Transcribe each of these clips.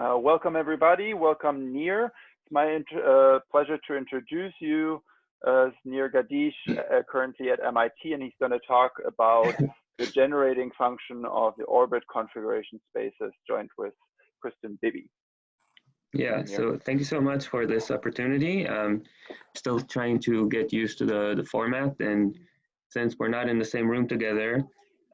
Welcome everybody, welcome Nir. It's my pleasure to introduce you as Nir Gadish, currently at MIT, and he's going to talk about the generating function of the orbit configuration spaces joined with Kristen Bibby. Yeah, so thank you so much for this opportunity. Still trying to get used to the format, and since we're not in the same room together,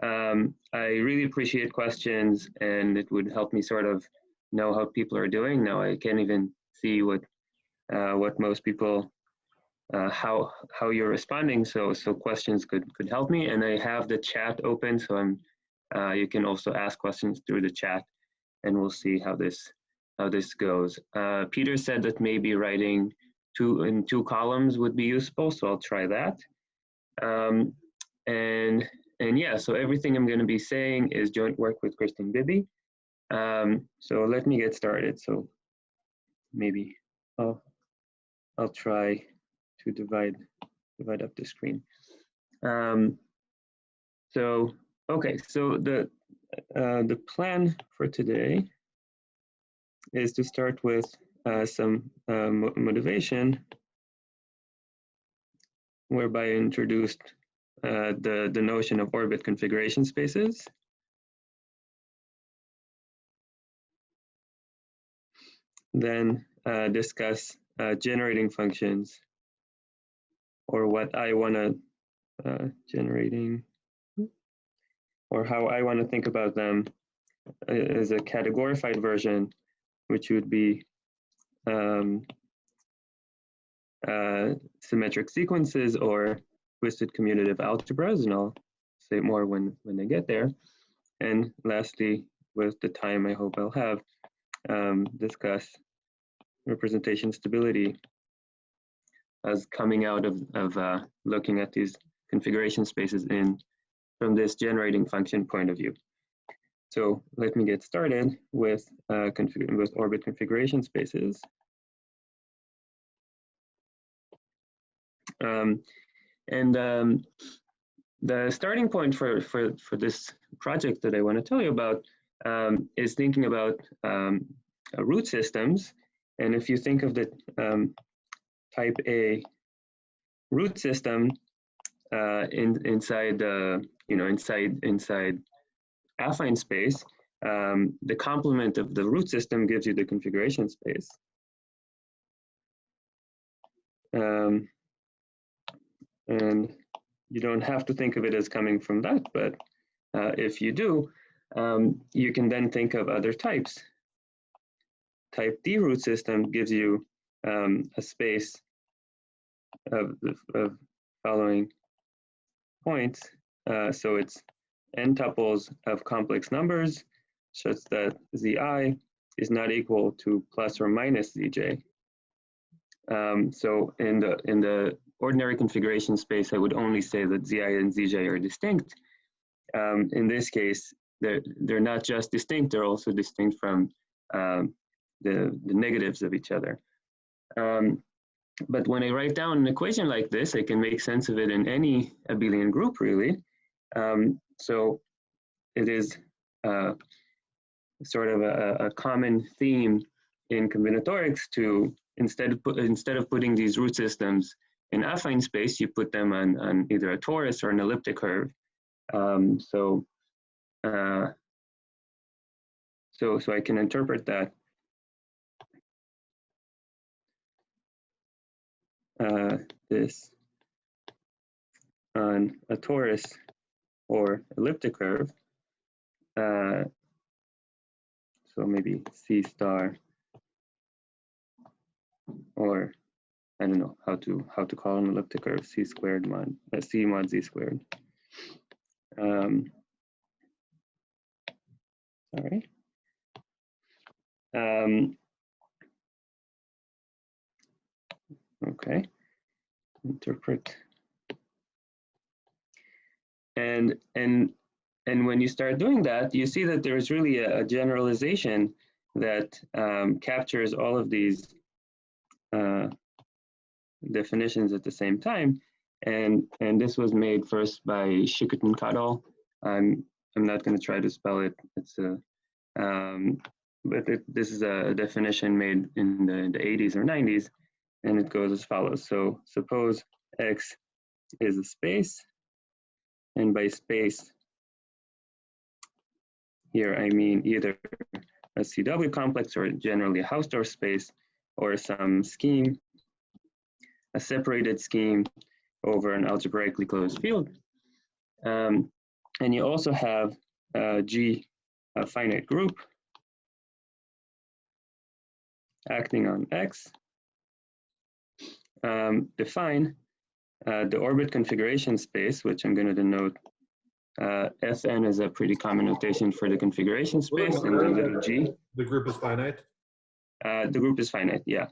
I really appreciate questions, and it would help me sort of know how people are doing. Now I can't even see what most people, how you're responding, so questions could help me, and I have the chat open, so you can also ask questions through the chat, and we'll see how this goes. Peter said that maybe writing in two columns would be useful, so I'll try that. And yeah, so everything I'm going to be saying is joint work with Kristen Bibby. So let me get started. So maybe I'll try to divide up the screen. So okay, so the plan for today is to start with some motivation, whereby I introduced the notion of orbit configuration spaces. Then discuss generating functions, or what I want to generating, or how I want to think about them as a categorified version, which would be symmetric sequences or twisted commutative algebras, and I'll say more when I get there. And lastly, with the time I hope I'll have, discuss representation stability as coming out of looking at these configuration spaces from this generating function point of view. So let me get started with orbit configuration spaces. The starting point for this project that I want to tell you about is thinking about root systems. And if you think of the type A root system inside affine space, the complement of the root system gives you the configuration space. And you don't have to think of it as coming from that, but if you do, you can then think of other types. Type D root system gives you a space of following points. So it's n tuples of complex numbers such that Zi is not equal to plus or minus Zj. So in the ordinary configuration space, I would only say that Zi and Zj are distinct. In this case, they're not just distinct, they're also distinct from the negatives of each other. But when I write down an equation like this, I can make sense of it in any abelian group, really. So it is sort of a common theme in combinatorics to instead of putting these root systems in affine space, you put them on either a torus or an elliptic curve. So I can interpret that this on a torus or elliptic curve. So maybe C star, or I don't know how to call an elliptic curve, C squared mod C mod Z squared. Sorry. Okay, interpret. And when you start doing that, you see that there's really a generalization that captures all of these definitions at the same time. And this was made first by Shikut and Kadal. I'm not going to try to spell it. It's this is a definition made in the 80s or 90s, and it goes as follows. So suppose X is a space, and by space here I mean either a CW complex or generally a Hausdorff space or some scheme, a separated scheme over an algebraically closed field. And you also have G, a finite group acting on X. Define the orbit configuration space, which I'm going to denote Fn is a pretty common notation for the configuration space, and the little g. The group is finite? The group is finite, yeah.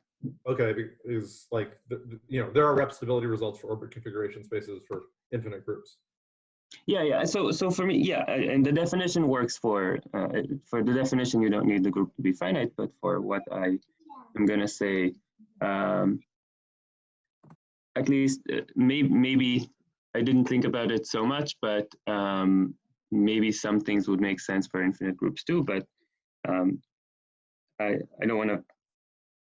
Okay, is like, there are rep stability results for orbit configuration spaces for infinite groups. Yeah. So for me, yeah, and the definition works for the definition, you don't need the group to be finite, but for what I am going to say, at least maybe I didn't think about it so much, but maybe some things would make sense for infinite groups too, but I don't want to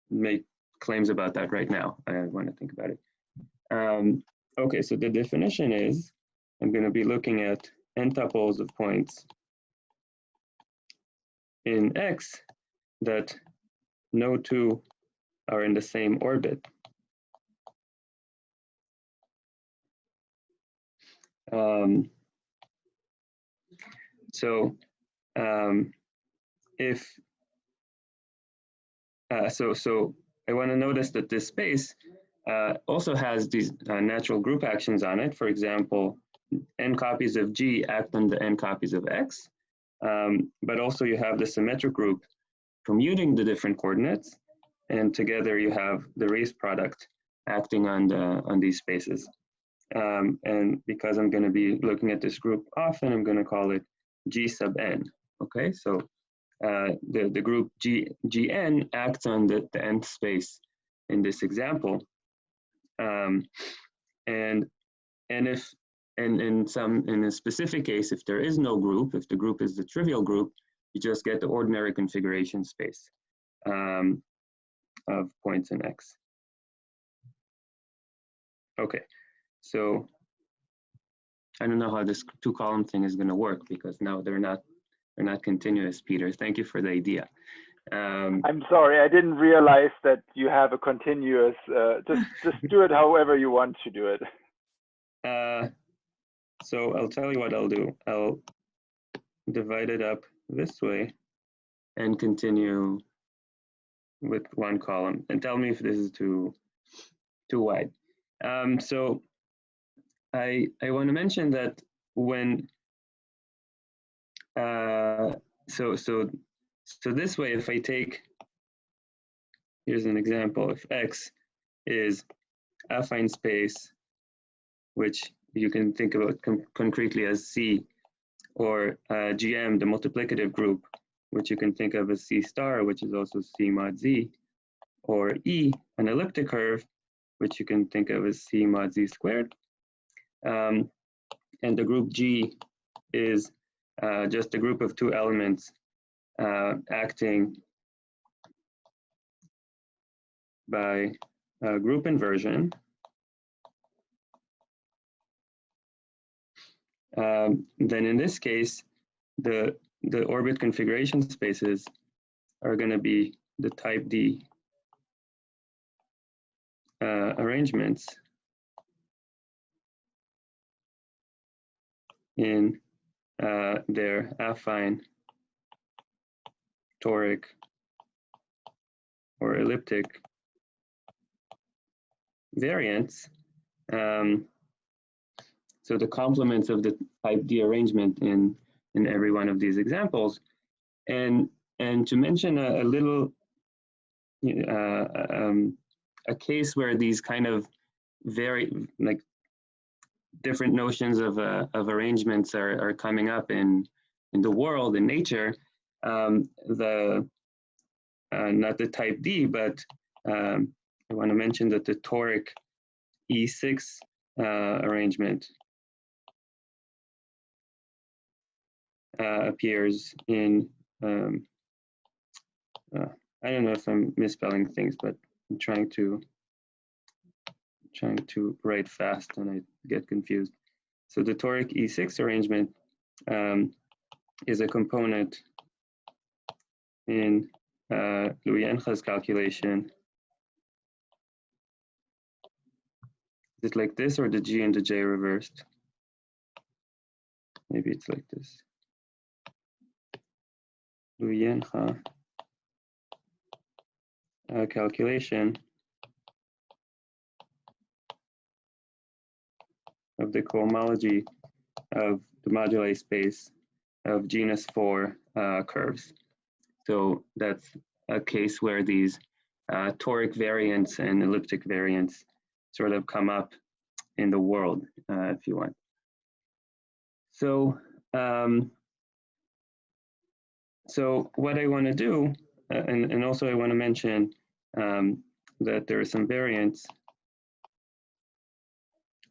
make claims about that right now. I want to think about it. Okay, so the definition is, I'm going to be looking at n tuples of points in X that no two are in the same orbit. So I want to notice that this space also has these natural group actions on it. For example, n copies of G act on the n copies of X, but also you have the symmetric group commuting the different coordinates, and together you have the race product acting on these spaces. And because I'm going to be looking at this group often, I'm going to call it G sub n. Okay, so the group Gn acts on the nth space in this example, and in a specific case, if there is no group, if the group is the trivial group, you just get the ordinary configuration space of points in X. Okay, so I don't know how this two-column thing is going to work, because now they're not continuous, Peter. Thank you for the idea. I'm sorry, I didn't realize that you have a continuous. Just do it however you want to do it. So I'll tell you what I'll do. I'll divide it up this way and continue with one column, and tell me if this is too wide. So I want to mention that when so this way, if I take, here's an example, if X is affine space, which you can think about concretely as C, or GM, the multiplicative group, which you can think of as C star, which is also C mod Z, or E, an elliptic curve, which you can think of as C mod Z squared. And the group G is just a group of two elements acting by group inversion. Then in this case, the orbit configuration spaces are going to be the type D arrangements in their affine, toric, or elliptic variants. So the complements of the type D arrangement in every one of these examples. And to mention a little, a case where these kind of very, like, different notions of arrangements are coming up in the world, in nature, not the type D, but I want to mention that the toric E6 arrangement appears in I don't know if I'm misspelling things, but I'm trying to write fast and I get confused. So the toric E6 arrangement is a component in Ljuyanka's calculation. Is it like this, or the G and the J reversed? Maybe it's like this. Ljuyanka calculation of the cohomology of the moduli space of genus 4 curves. So that's a case where these toric variants and elliptic variants sort of come up in the world, if you want. So, so what I want to do, and also I want to mention that there are some variants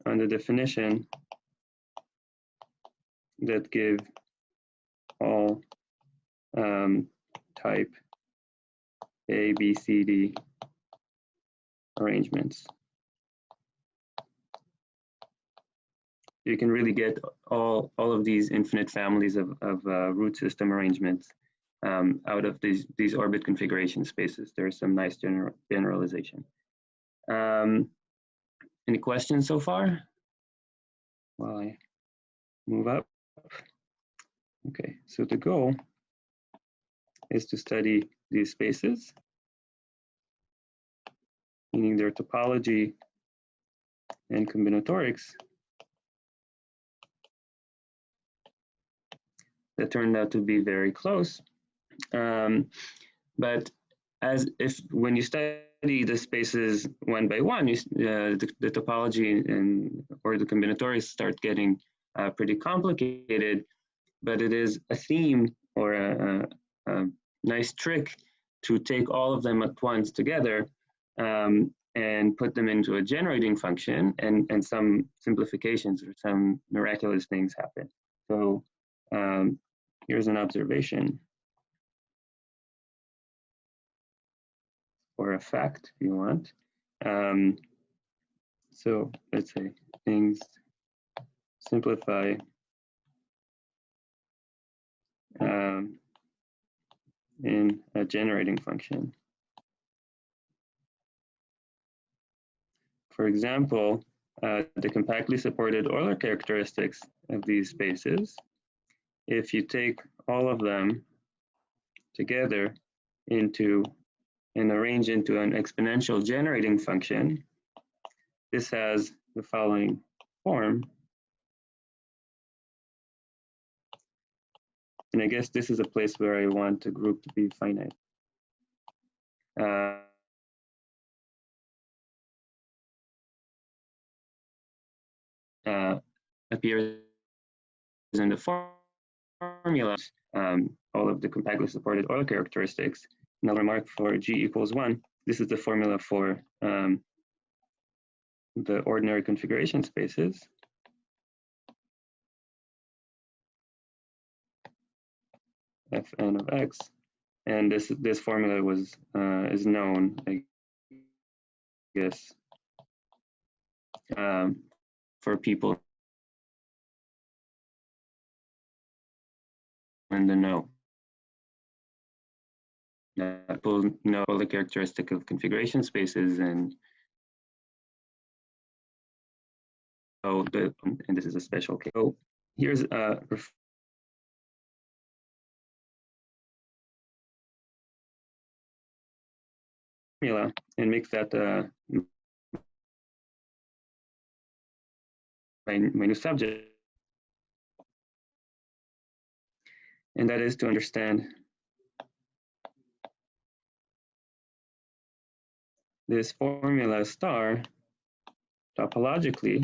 on the definition that give all type A, B, C, D arrangements. You can really get all of these infinite families of root system arrangements out of these orbit configuration spaces. There's some nice generalization. Any questions so far? While I move up. Okay, so the goal is to study these spaces, meaning their topology and combinatorics that turned out to be very close. But when you study the spaces one by one, the topology or the combinatorics start getting pretty complicated. But it is a theme or a nice trick to take all of them at once together and put them into a generating function, and some simplifications or some miraculous things happen. So here's an observation or a fact, if you want. So let's say things simplify in a generating function. For example, the compactly supported Euler characteristics of these spaces, if you take all of them together and arrange into an exponential generating function, this has the following form. And I guess this is a place where I want a group to be finite. Appears in the formula, all of the compactly supported Euler characteristics. And I'll remark for G equals 1, this is the formula for the ordinary configuration spaces. Fn of x, and this formula is known, I guess, for people in the know. People know the characteristic of configuration spaces, and this is a special case. So here's a formula and make that my new subject, and that is to understand this formula star topologically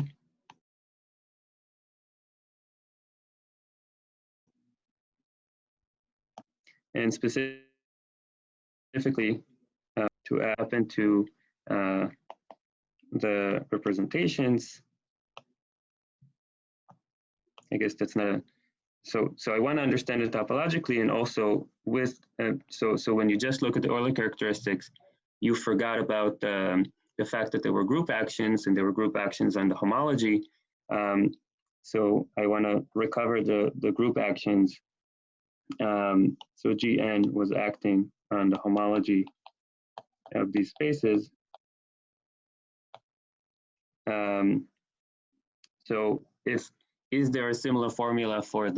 and specifically to add into the representations. I guess that's not so I want to understand it topologically, and also with so when you just look at the Euler characteristics, you forgot about the fact that there were group actions, and there were group actions on the homology. So I want to recover the group actions. So Gn was acting on the homology of these spaces. So is there a similar formula for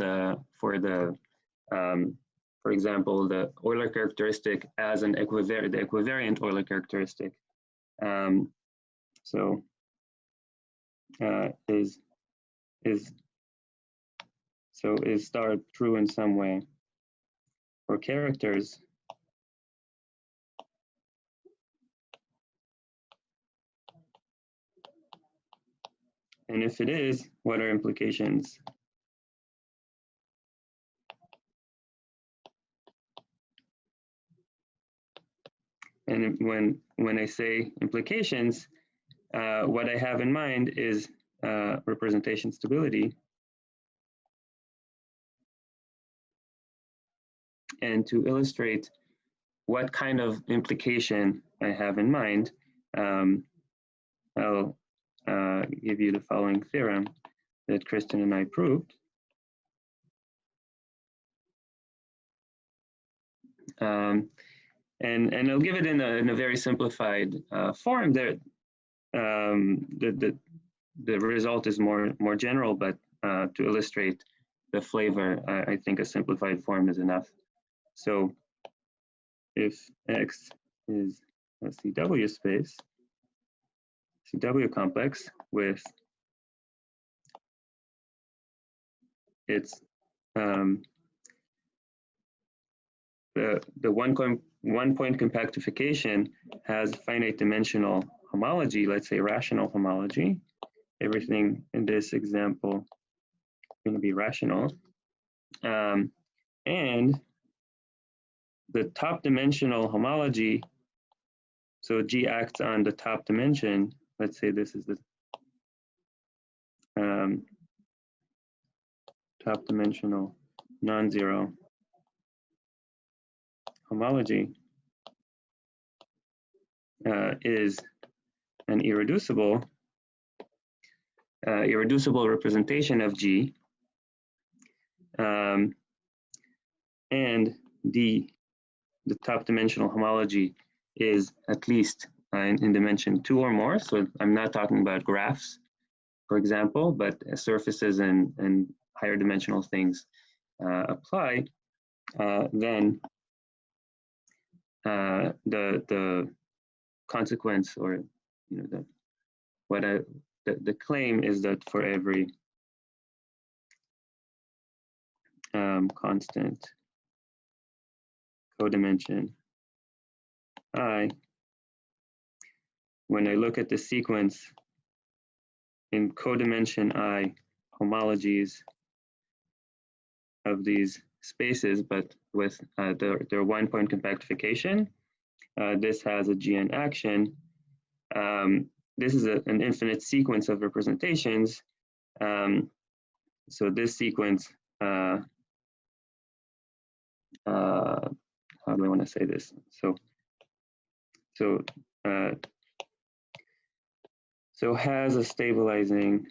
for example, the Euler characteristic as the equivariant Euler characteristic? Is star true in some way for characters? And if it is, what are implications? And when I say implications, what I have in mind is representation stability. And to illustrate what kind of implication I have in mind, I'll give you the following theorem that Kristen and I proved. And I'll give it in a very simplified form. There, the result is more general, but to illustrate the flavor, I think a simplified form is enough. So if X is a CW space, CW complex with its the one point compactification has finite dimensional homology, let's say rational homology. Everything in this example is going to be rational. And the top dimensional homology, so G acts on the top dimension. Let's say this is the top dimensional non-zero homology is an irreducible representation of G, and the top dimensional homology is at least in dimension 2 or more. So I'm not talking about graphs, for example, but surfaces and higher dimensional things apply. Then the consequence, or the claim is that for every constant codimension I, when I look at the sequence in codimension I homologies of these spaces, but with their 1 point compactification, this has a Gn action. This is an infinite sequence of representations. So this sequence, how do I want to say this? So has a stabilizing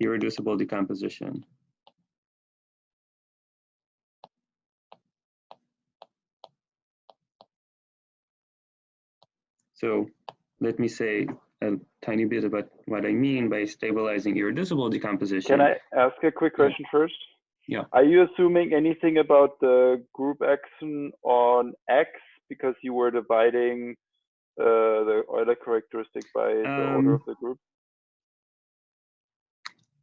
irreducible decomposition. So let me say a tiny bit about what I mean by stabilizing irreducible decomposition. Can I ask a quick question first? Yeah. Are you assuming anything about the group action on X because you were dividing the Euler characteristic by the order of the group?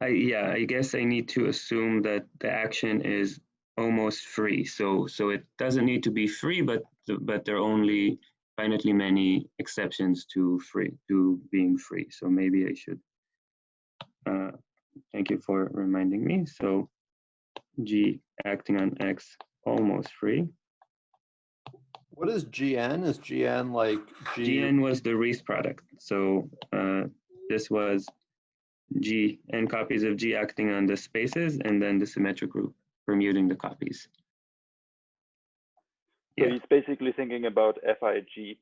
Yeah, I guess I need to assume that the action is almost free. So it doesn't need to be free, but there are only finitely many exceptions to being free. So maybe I should. Thank you for reminding me. So G acting on X almost free. What is Gn? Is Gn like G? Gn was the Rees product. So this was G, n copies of G acting on the spaces, and then the symmetric group permuting the copies. So he's basically thinking about FIG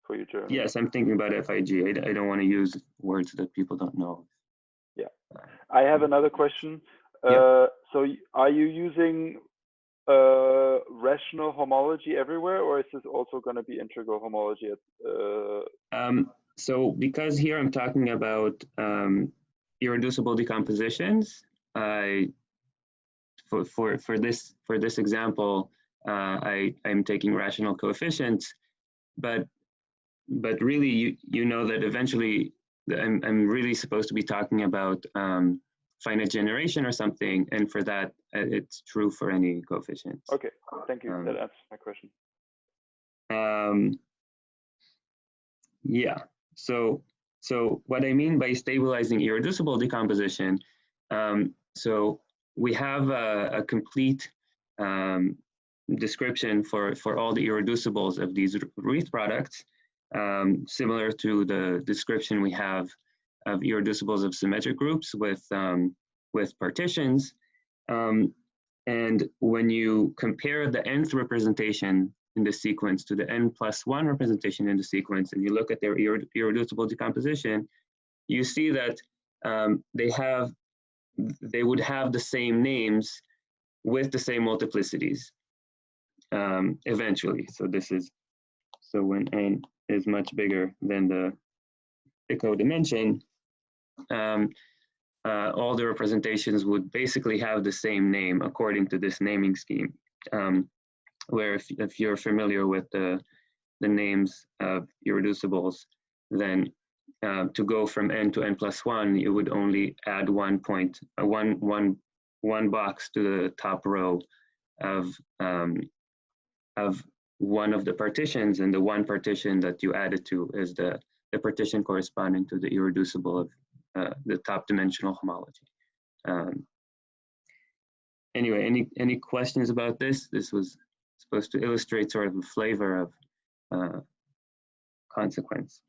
for your German. Yes, I'm thinking about FIG. I don't want to use words that people don't know. Yeah. I have another question. Yeah. So are you using rational homology everywhere, or is this also going to be integral homology? So because here I'm talking about irreducible decompositions, for this example, I'm taking rational coefficients, but really you know that eventually I'm really supposed to be talking about finite generation or something, and for that it's true for any coefficients. Okay, thank you. That answers my question. Yeah. So what I mean by stabilizing irreducible decomposition, so we have a complete description for all the irreducibles of these Routh products, similar to the description we have of irreducibles of symmetric groups with partitions. And when you compare the nth representation in the sequence to the n+1 representation in the sequence, and you look at their irreducible decomposition, you see that they would have the same names with the same multiplicities eventually. So when n is much bigger than the codimension, all the representations would basically have the same name according to this naming scheme. Where if you're familiar with the names of irreducibles, then to go from n to n+1, you would only add one box to the top row of one of the partitions, and the one partition that you added to is the partition corresponding to the irreducible of the top dimensional homology. Anyway, any questions about this? This was supposed to illustrate sort of a flavor of consequence.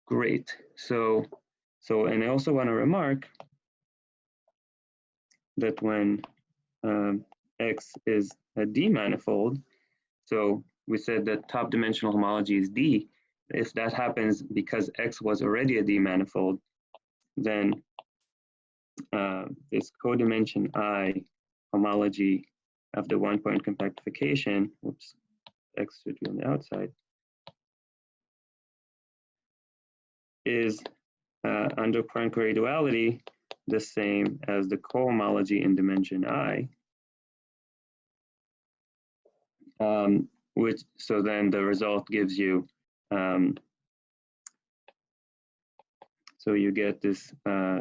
Great. So, and I also want to remark that when X is a D manifold, so we said that top dimensional homology is D. If that happens because X was already a D manifold, then this codimension I homology of the one-point compactification, whoops, X should be on the outside, is under Poincare duality the same as the cohomology in dimension I, which, so then the result gives you, so you get this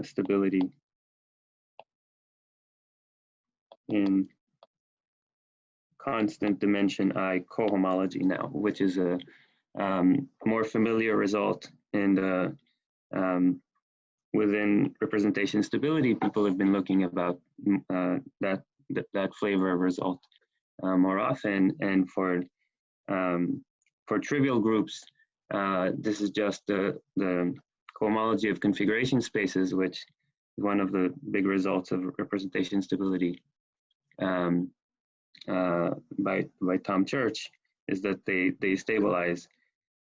stability in constant dimension I cohomology now, which is a more familiar result in the within representation stability. People have been looking about that flavor of result more often, and for trivial groups, this is just the cohomology of configuration spaces, which is one of the big results of representation stability by Tom Church, is that they stabilize.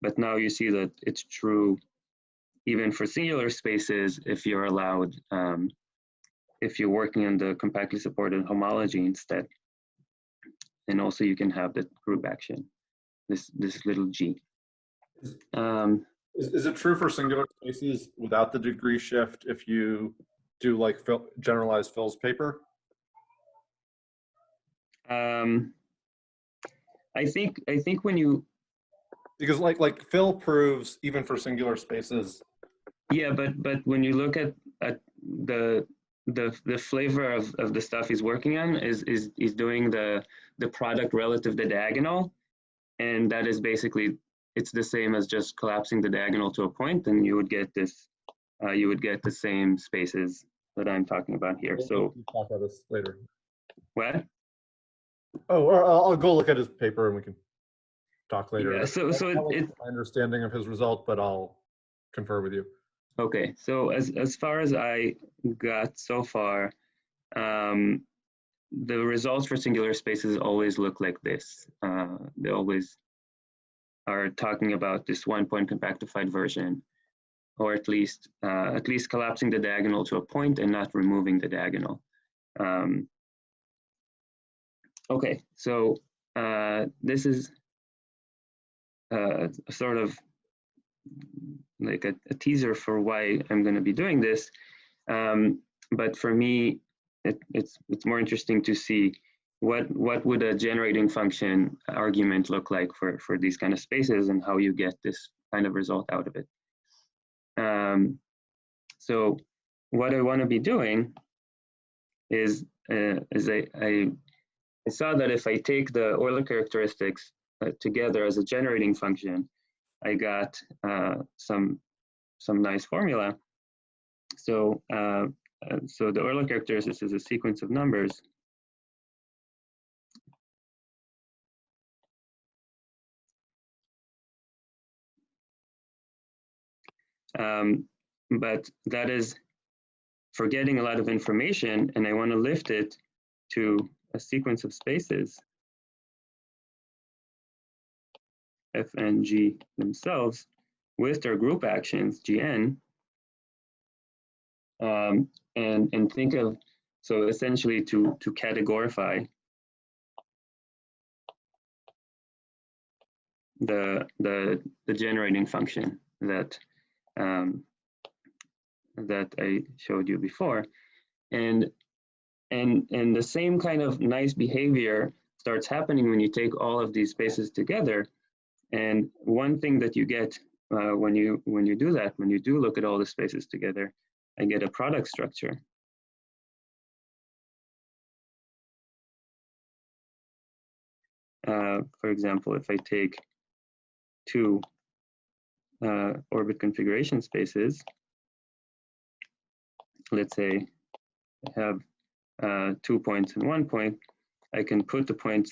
But now you see that it's true even for singular spaces if you're allowed, if you're working on the compactly supported homology instead. And also you can have the group action, this little g. Is it true for singular spaces without the degree shift if you do like generalized Phil's paper? I think when you, because like Phil proves even for singular spaces. Yeah, but when you look at the flavor of the stuff he's working on is doing the product relative to the diagonal, and that is basically, it's the same as just collapsing the diagonal to a point, and you would get this, you would get the same spaces that I'm talking about here. So we'll talk about this later. What? Oh, or I'll go look at his paper and we can talk later. Yeah. So it's my understanding of his result, but I'll confer with you. Okay, so as far as I got so far, the results for singular spaces always look like this. They always are talking about this one-point compactified version, or at least collapsing the diagonal to a point and not removing the diagonal. Okay, so this is sort of like a teaser for why I'm going to be doing this. But for me, it's more interesting to see what would a generating function argument look like for these kind of spaces and how you get this kind of result out of it. So what I want to be doing is I saw that if I take the Euler characteristics together as a generating function, I got some nice formula. So so the Euler characteristics is a sequence of numbers. But that is forgetting a lot of information, and I want to lift it to a sequence of spaces, F and G themselves, with their group actions, Gn, and think of, so essentially to categorify the generating function that that I showed you before, and the same kind of nice behavior starts happening when you take all of these spaces together. And one thing that you get when you do that, when you do look at all the spaces together, I get a product structure. For example, if I take two orbit configuration spaces, let's say I have 2 points and 1 point, I can put the points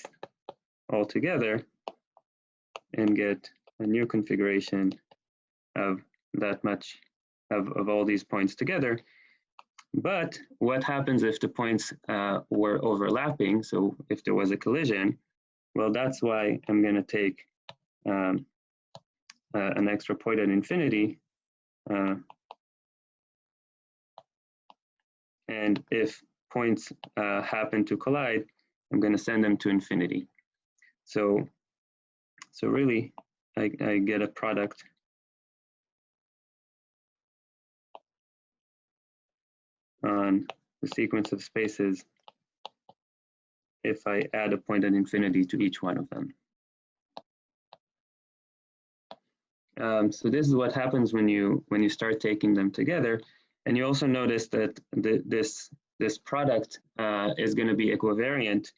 all together and get a new configuration of that much of all these points together. But what happens if the points were overlapping? So if there was a collision, well, that's why I'm going to take an extra point at infinity. And if points happen to collide, I'm going to send them to infinity. So really, I get a product on the sequence of spaces if I add a point at infinity to each one of them. So this is what happens when you start taking them together. And you also notice that this product is going to be equivariant.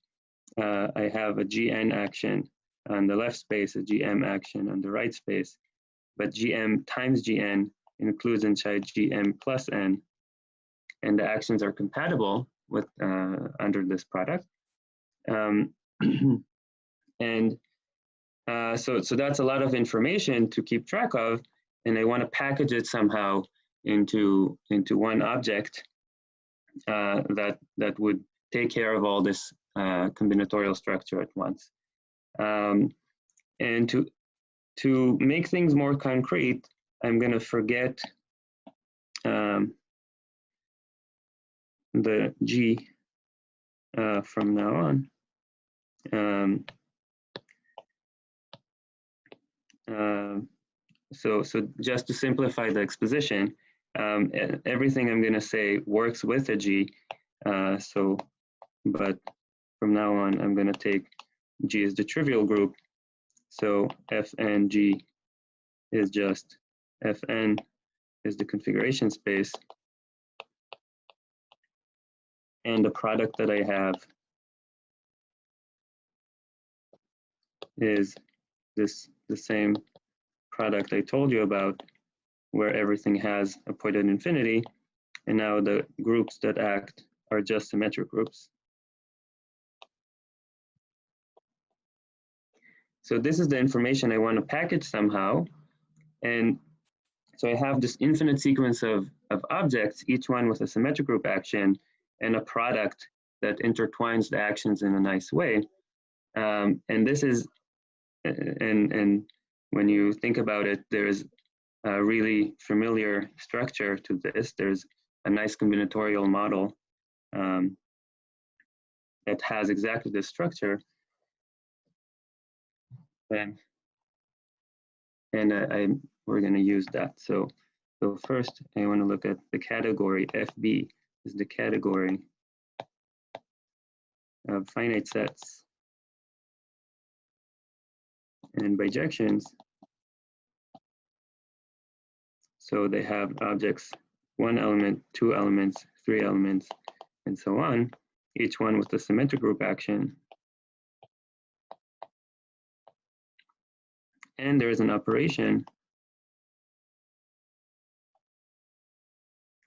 I have a Gn action on the left space, a Gm action on the right space, but Gm times Gn includes inside Gm plus n, and the actions are compatible with under this product. And so that's a lot of information to keep track of, and I want to package it somehow into one object that would take care of all this combinatorial structure at once. And to make things more concrete, I'm going to forget the G from now on. So just to simplify the exposition, everything I'm going to say works with a G. But from now on, I'm going to take G as the trivial group. So Fn G is just Fn is the configuration space, and the product that I have is the same product I told you about, where everything has a point at infinity, and now the groups that act are just symmetric groups. So this is the information I want to package somehow, and So I have this infinite sequence of objects, each one with a symmetric group action and a product that intertwines the actions in a nice way. And this is, and when you think about it, there's a really familiar structure to this. There's a nice combinatorial model that has exactly this structure. And we're going to use that. So first, I want to look at the category. FB is the category of finite sets and bijections. So they have objects, 1 element, 2 elements, 3 elements, and so on, each one with a symmetric group action. And there is an operation,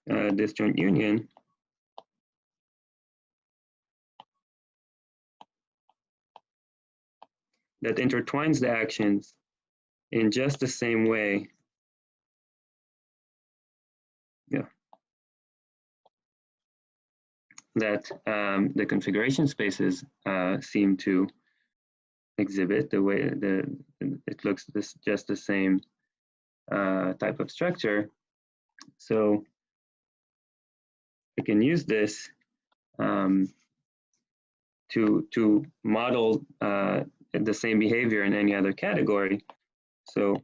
disjoint union, that intertwines the actions in just the same way. Yeah. That the configuration spaces seem to exhibit. The way it looks just the same type of structure. So I can use this to model the same behavior in any other category. So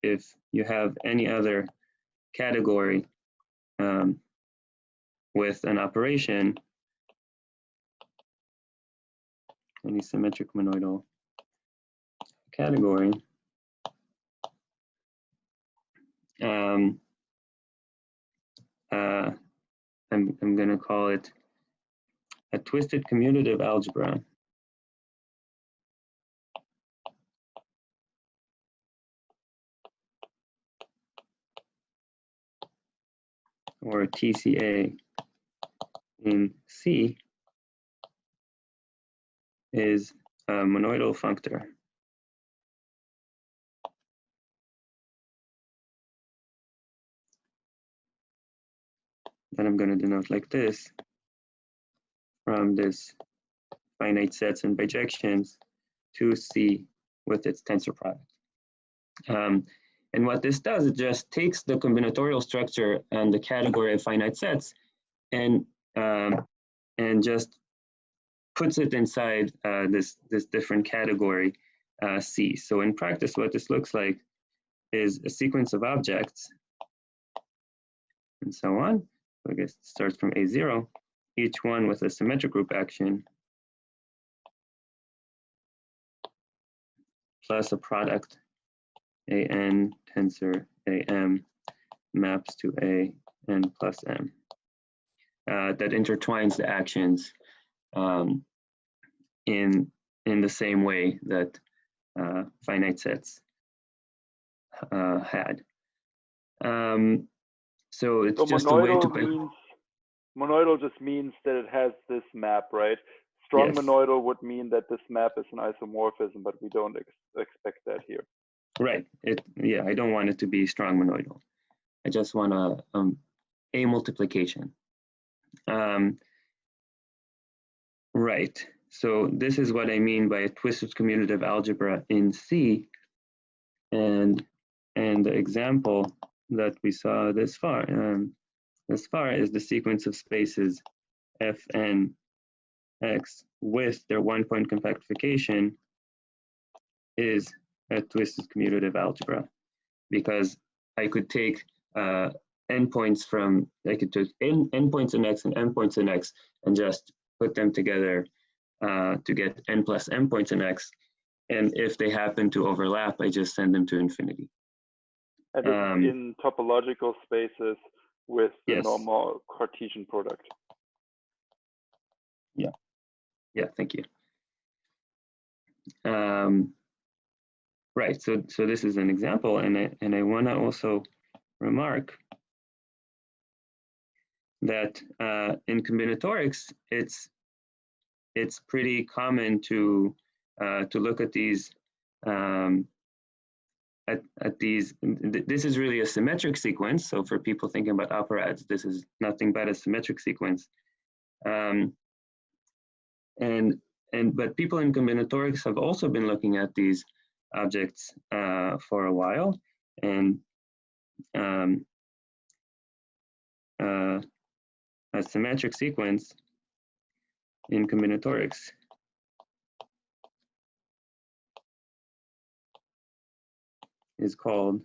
if you have any other category with an operation, any symmetric monoidal category, I'm going to call it a twisted commutative algebra. Or TCA in C is a monoidal functor. That I'm going to denote like this from this finite sets and bijections to C with its tensor product. And what this does, it just takes the combinatorial structure and the category of finite sets and just puts it inside this different category C. So in practice, what this looks like is a sequence of objects and so on. So I guess it starts from A0, each one with a symmetric group action plus a product AN tensor AM maps to AN plus M that intertwines the actions in the same way that finite sets had. So it's just a way to monoidal just means that it has this map, right? Strong monoidal would mean that this map is an isomorphism, but we don't expect that here. Right. Yeah, I don't want it to be strong monoidal. I just want a multiplication. Right. So this is what I mean by a twisted commutative algebra in C. And the example that we saw this far is the sequence of spaces Fn x with their 1-point compactification is a twisted commutative algebra, because I could take endpoints from, I could take endpoints in x and endpoints in x and just put them together to get n plus m points in x. And if they happen to overlap, I just send them to infinity. And it's in topological spaces with the normal Cartesian product. Yeah, thank you. Right, so this is an example, and I want to also remark that in combinatorics, it's pretty common to look at these at these, this is really a symmetric sequence. So for people thinking about operands, this is nothing but a symmetric sequence. But people in combinatorics have also been looking at these objects for a while, and a symmetric sequence in combinatorics is called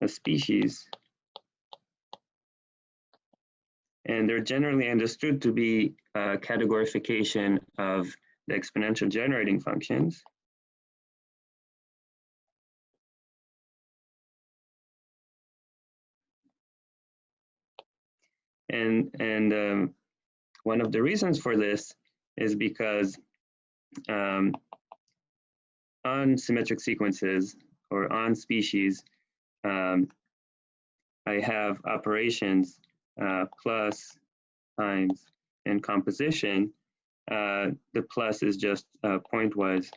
a species. And they're generally understood to be a categorification of the exponential generating functions. And one of the reasons for this is because on symmetric sequences or on species, I have operations plus, times, and composition. The plus is just pointwise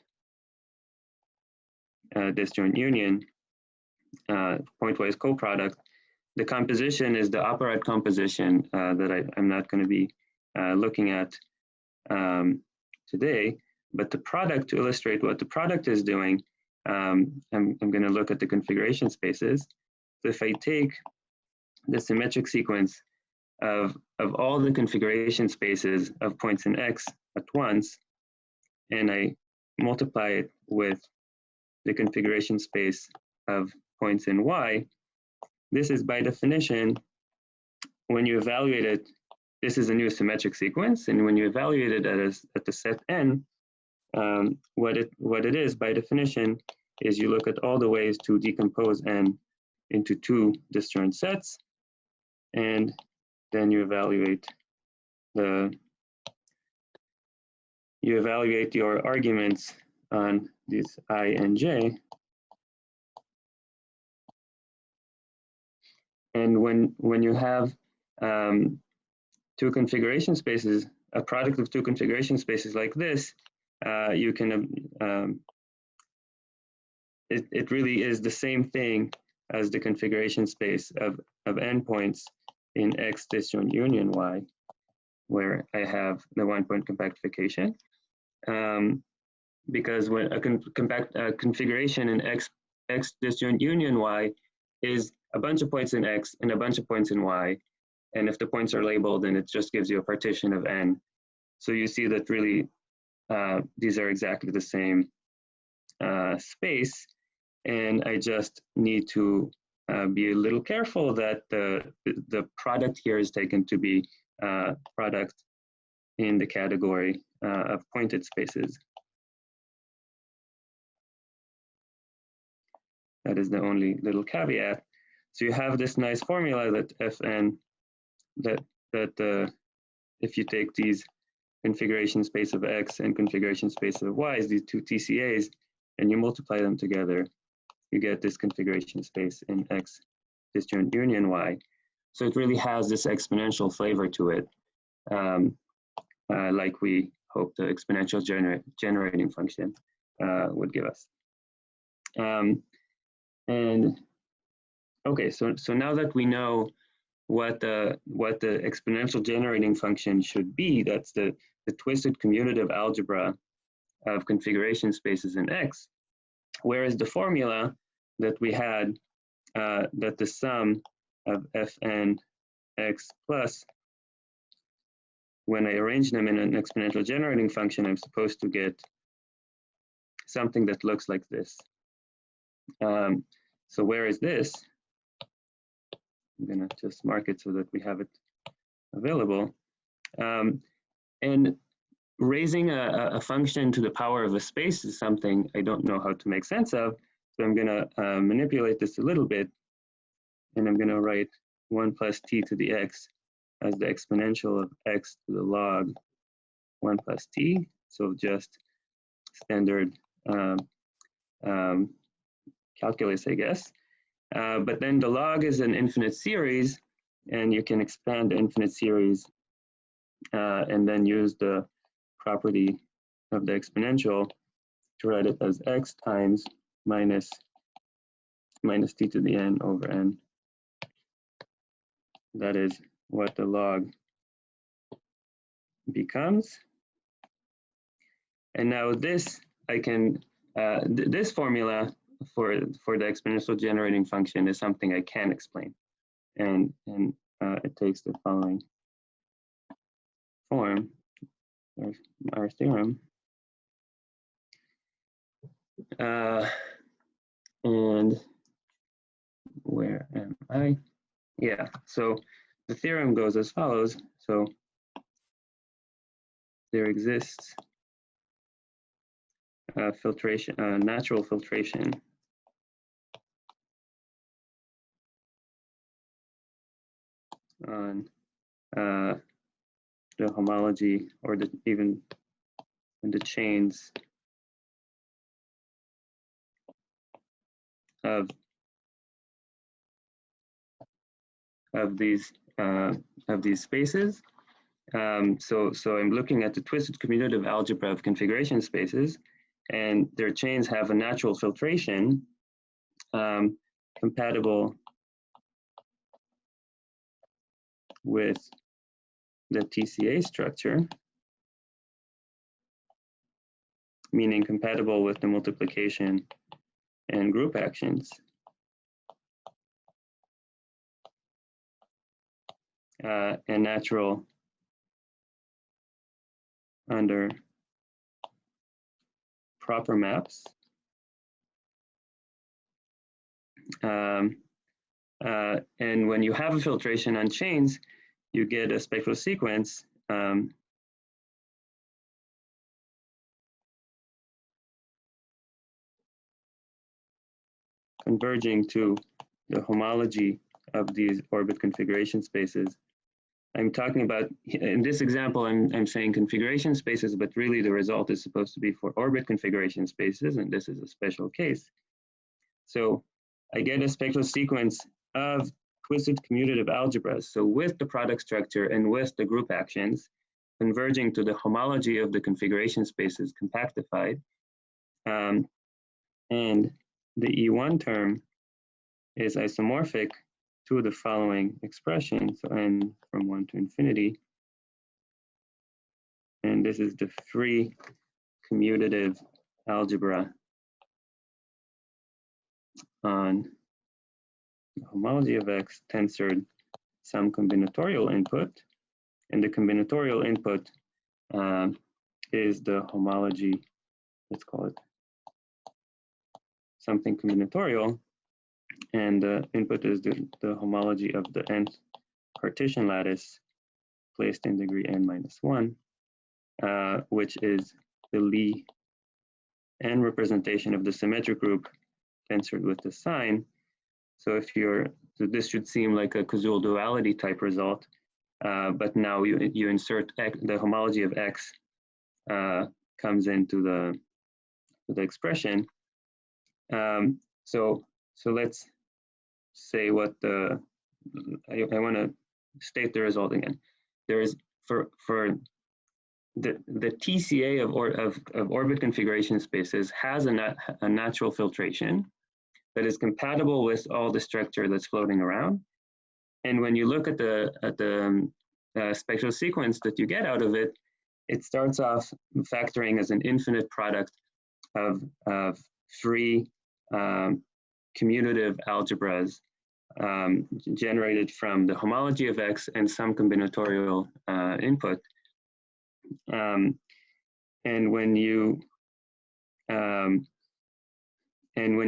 disjoint union, pointwise coproduct. The composition is the operand composition that I'm not going to be looking at today, but the product, to illustrate what the product is doing, I'm going to look at the configuration spaces. So if I take the symmetric sequence of all the configuration spaces of points in X at once, and I multiply it with the configuration space of points in Y, this is by definition, when you evaluate it, this is a new symmetric sequence, and when you evaluate it at the set N, what it is by definition is you look at all the ways to decompose N into two disjoint sets, and then you evaluate your arguments on these I and J. And when you have two configuration spaces, a product of two configuration spaces like this, you can, it really is the same thing as the configuration space of endpoints in X disjoint union Y, where I have the 1-point compactification. Because when a configuration in X disjoint union Y is a bunch of points in X and a bunch of points in Y. And if the points are labeled, then it just gives you a partition of N. So you see that really these are exactly the same space. And I just need to be a little careful that the product here is taken to be product in the category of pointed spaces. That is the only little caveat. So you have this nice formula that Fn, that if you take these configuration space of X and configuration space of Y, these two TCAs, and you multiply them together, you get this configuration space in X disjoint union Y. So it really has this exponential flavor to it, like we hope the exponential generating function would give us. And okay, so now that we know what the exponential generating function should be, that's the twisted commutative algebra of configuration spaces in X. Whereas the formula that we had, that the sum of Fn X plus, when I arrange them in an exponential generating function, I'm supposed to get something that looks like this. So where is this? I'm gonna just mark it so that we have it available. And raising a function to the power of a space is something I don't know how to make sense of. So I'm gonna manipulate this a little bit, and I'm gonna write 1 plus t to the x as the exponential of x to the log 1 plus t. So just standard calculus, I guess. But then the log is an infinite series, and you can expand the infinite series and then use the property of the exponential to write it as x times minus t to the n over n. That is what the log becomes. And now this, I can, this formula for the exponential generating function is something I can explain. And it takes the following form, our theorem. And where am I? Yeah, so the theorem goes as follows. So there exists filtration, natural filtration on the homology, or even in the chains of these spaces. So I'm looking at the twisted commutative algebra of configuration spaces, and their chains have a natural filtration compatible with the TCA structure, meaning compatible with the multiplication and group actions. And natural under proper maps. And when you have a filtration on chains, you get a spectral sequence converging to the homology of these orbit configuration spaces. I'm talking about, in this example, I'm saying configuration spaces, but really the result is supposed to be for orbit configuration spaces, and this is a special case. So I get a spectral sequence of twisted commutative algebras, so with the product structure and with the group actions, converging to the homology of the configuration spaces compactified. And the E1 term is isomorphic to the following expression, so n from 1 to infinity. And this is the free commutative algebra on the homology of X tensored some combinatorial input. And the combinatorial input is the homology, let's call it something combinatorial. And the input is the homology of the nth Cartesian lattice placed in degree n-1, which is the Lie n representation of the symmetric group tensored with the sign. So so this should seem like a causal duality type result, but now you insert X, the homology of X comes into the expression. So let's say what I want to state the result again. There is for the TCA of orbit configuration spaces has a natural filtration that is compatible with all the structure that's floating around. And when you look at the spectral sequence that you get out of it, it starts off factoring as an infinite product of free commutative algebras generated from the homology of X and some combinatorial input. And when you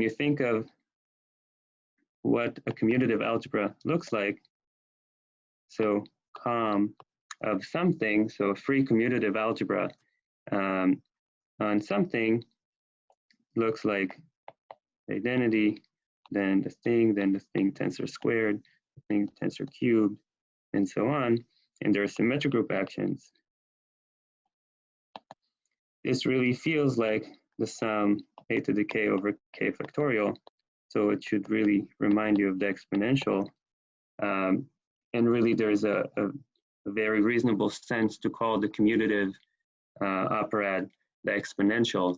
think of what a commutative algebra looks like, so comm of something, so a free commutative algebra on something looks like identity, then the thing tensor squared, the thing tensor cubed, and so on. And there are symmetric group actions. This really feels like the sum a to the k over k factorial. So it should really remind you of the exponential. And really there's a very reasonable sense to call the commutative operad the exponential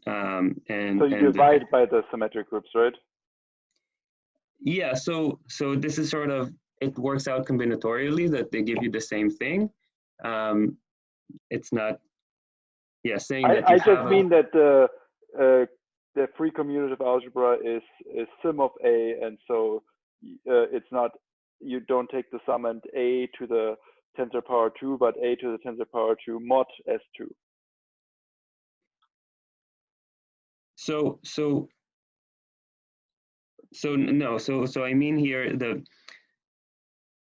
so you divide by the symmetric groups, right? Yeah, so this is sort of, it works out combinatorially that they give you the same thing. It's not, yeah, saying that I just mean that the free commutative algebra is sim of A, and so it's not, you don't take the sum and A to the tensor power 2, but A to the tensor power 2 mod S2. So I mean here,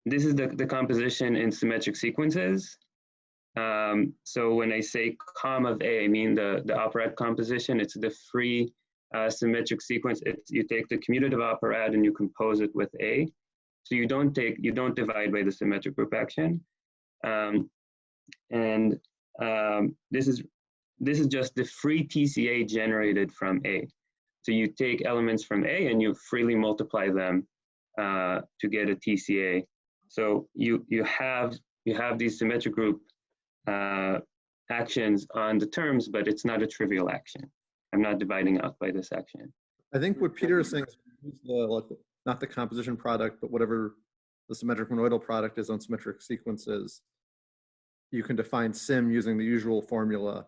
this is the composition in symmetric sequences. So when I say comm of A, I mean the operand composition. It's the free symmetric sequence. You take the commutative operand and you compose it with A. So you don't divide by the symmetric group action. This is just the free TCA generated from A. So you take elements from A and you freely multiply them to get a TCA. So you have these symmetric group actions on the terms, but it's not a trivial action. I'm not dividing out by this action. I think what Peter is saying is not the composition product, but whatever the symmetric monoidal product is on symmetric sequences. You can define sim using the usual formula,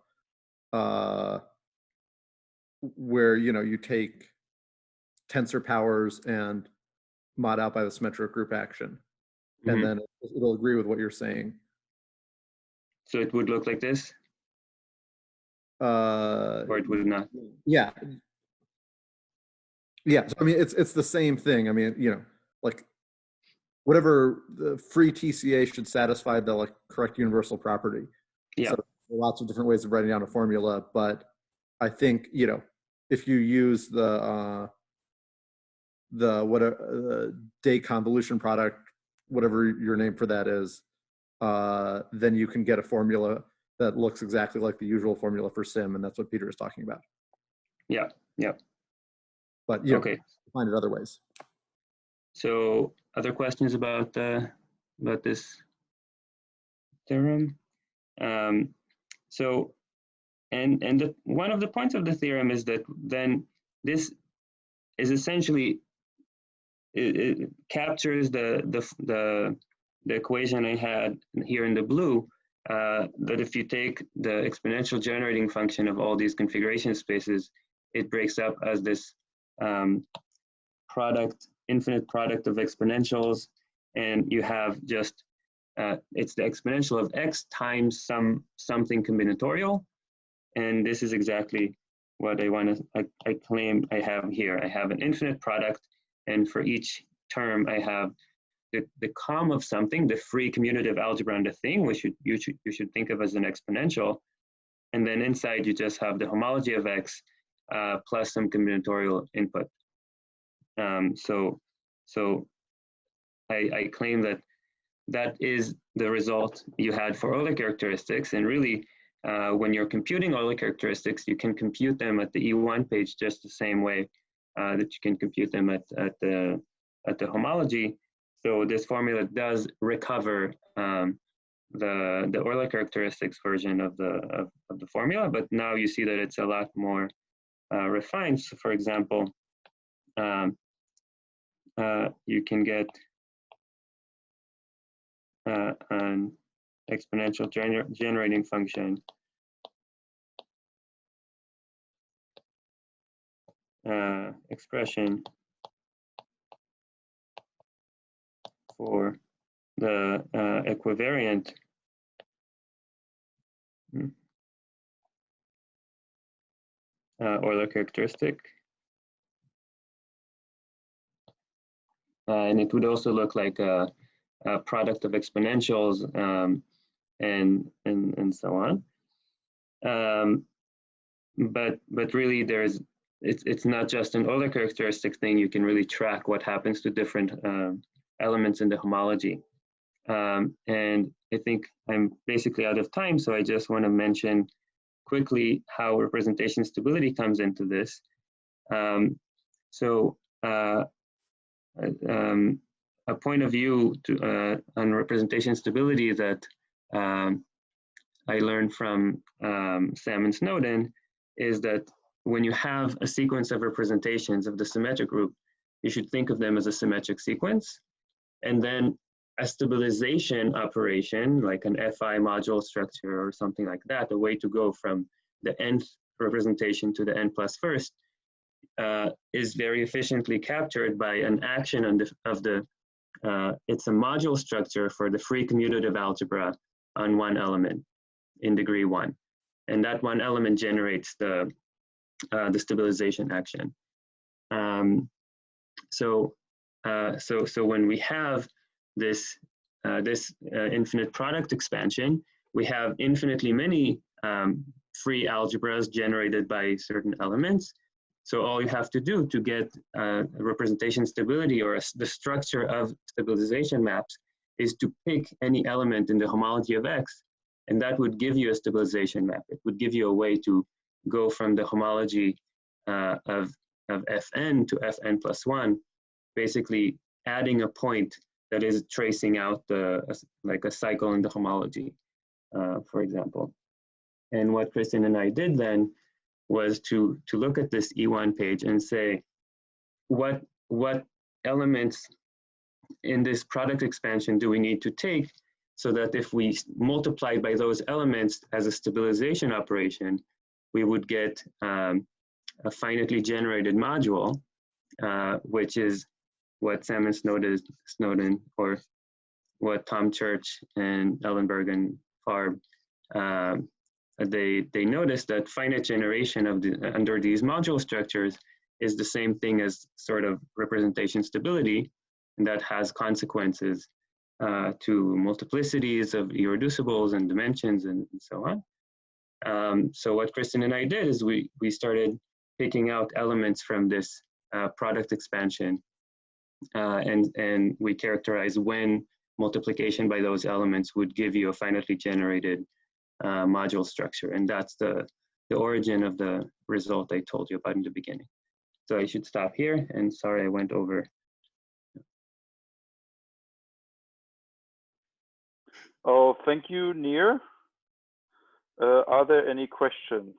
where you take tensor powers and mod out by the symmetric group action, and then it'll agree with what you're saying. So it would look like this, or it would not. Yeah. So I mean, it's the same thing. I mean, like whatever the free TCA should satisfy the correct universal property. Yeah. So there are lots of different ways of writing down a formula, but I think if you use the deconvolution product, whatever your name for that is, then you can get a formula that looks exactly like the usual formula for sim, and that's what Peter is talking about. Yeah. But okay, find it other ways. So other questions about this theorem? So one of the points of the theorem is that then this is essentially, it captures the equation I had here in the blue, that if you take the exponential generating function of all these configuration spaces, it breaks up as this infinite product of exponentials, and you have just, it's the exponential of x times something combinatorial, and this is exactly what I claim I have here. I have an infinite product, and for each term I have the comm of something, the free commutative algebra on the thing, which you should think of as an exponential, and then inside you just have the homology of x plus some combinatorial input. So I claim that is the result you had for Euler characteristics, and really when you're computing Euler characteristics, you can compute them at the E1 page just the same way that you can compute them at the homology. So this formula does recover the Euler characteristics version of the formula, but now you see that it's a lot more refined. So for example, you can get an exponential generating function expression for the equivariant Euler characteristic. And it would also look like a product of exponentials and so on. But really it's not just an Euler characteristic thing. You can really track what happens to different elements in the homology. And I think I'm basically out of time, so I just want to mention quickly how representation stability comes into this. A point of view on representation stability that I learned from Sam and Snowden is that when you have a sequence of representations of the symmetric group, you should think of them as a symmetric sequence. And then a stabilization operation, like an FI module structure or something like that, a way to go from the nth representation to the n plus first, is very efficiently captured by an action on it's a module structure for the free commutative algebra on one element in degree 1. And that one element generates the stabilization action. So when we have this infinite product expansion, we have infinitely many free algebras generated by certain elements. So all you have to do to get representation stability or the structure of stabilization maps is to pick any element in the homology of X, and that would give you a stabilization map. It would give you a way to go from the homology of Fn to Fn plus 1, basically adding a point that is tracing out like a cycle in the homology, for example. And what Kristen and I did then was to look at this E1 page and say, what elements in this product expansion do we need to take so that if we multiply by those elements as a stabilization operation, we would get a finitely generated module, which is what Sam and Snowden, or what Tom Church and Ellenberg and Farb, they noticed that finite generation under these module structures is the same thing as sort of representation stability, and that has consequences to multiplicities of irreducibles and dimensions and so on. So what Kristen and I did is we started picking out elements from this product expansion, and we characterized when multiplication by those elements would give you a finitely generated module structure, and that's the origin of the result I told you about in the beginning. So I should stop here, and sorry I went over. Oh, thank you, Nir. Are there any questions?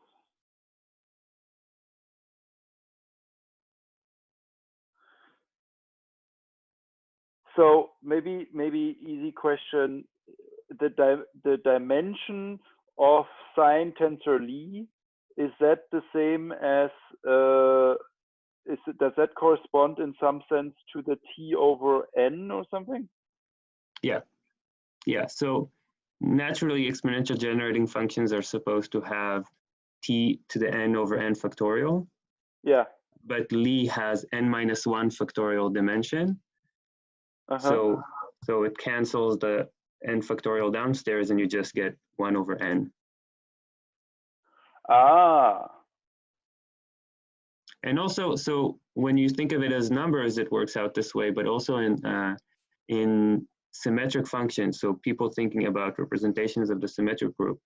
So maybe easy question. The dimension of sine tensor Lie, is that the same as does that correspond in some sense to the T over N or something? Yeah. So naturally, exponential generating functions are supposed to have T to the N over N factorial. Yeah. But Lie has N minus 1 factorial dimension. So it cancels the N factorial downstairs, and you just get 1 over N. And also, so when you think of it as numbers, it works out this way, but also in symmetric functions, so people thinking about representations of the symmetric group,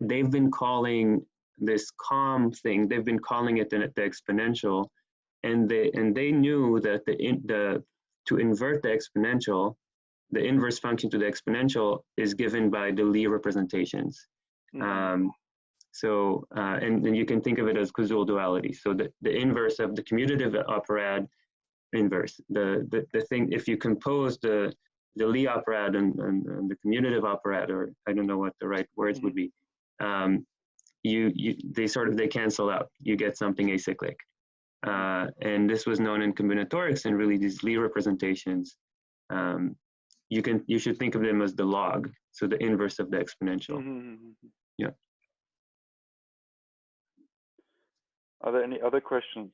they've been calling this COM thing, they've been calling it the exponential, and they knew that to invert the exponential, the inverse function to the exponential is given by the Lie representations. And you can think of it as causal duality. So the inverse of the commutative operad inverse. The thing, if you compose the Lie operad and the commutative operad, or I don't know what the right words would be, they cancel out. You get something acyclic. And this was known in combinatorics, and really these Lie representations, you should think of them as the log, so the inverse of the exponential. Yeah. Are there any other questions?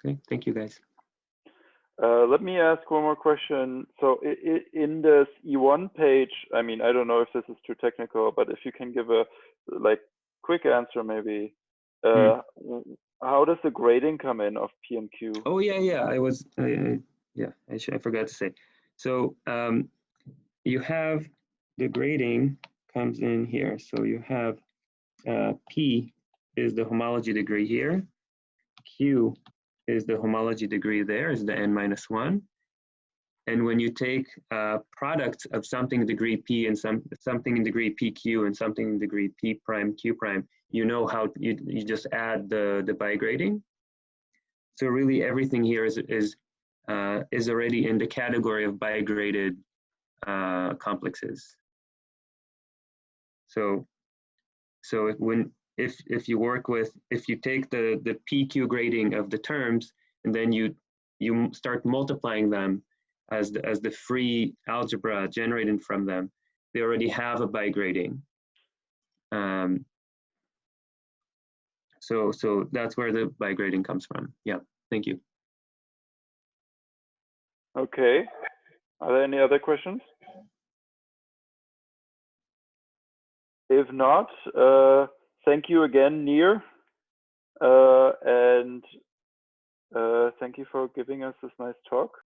Okay, thank you guys. Let me ask one more question. So in this E1 page, I mean, I don't know if this is too technical, but if you can give a quick answer maybe. How does the grading come in of P and Q? Oh yeah. I forgot to say. So you have the grading comes in here. So you have P is the homology degree here. Q is the homology degree there, is the N minus 1. And when you take products of something in degree p and something in degree pq and something in degree p prime q prime, you know how you just add the bigrading. So really everything here is already in the category of bigraded complexes. So if you work with, if you take the PQ grading of the terms and then you start multiplying them as the free algebra generated from them, they already have a bigrading. So that's where the bigrading comes from. Yeah, thank you. Okay, are there any other questions? If not, thank you again, Nir, and thank you for giving us this nice talk.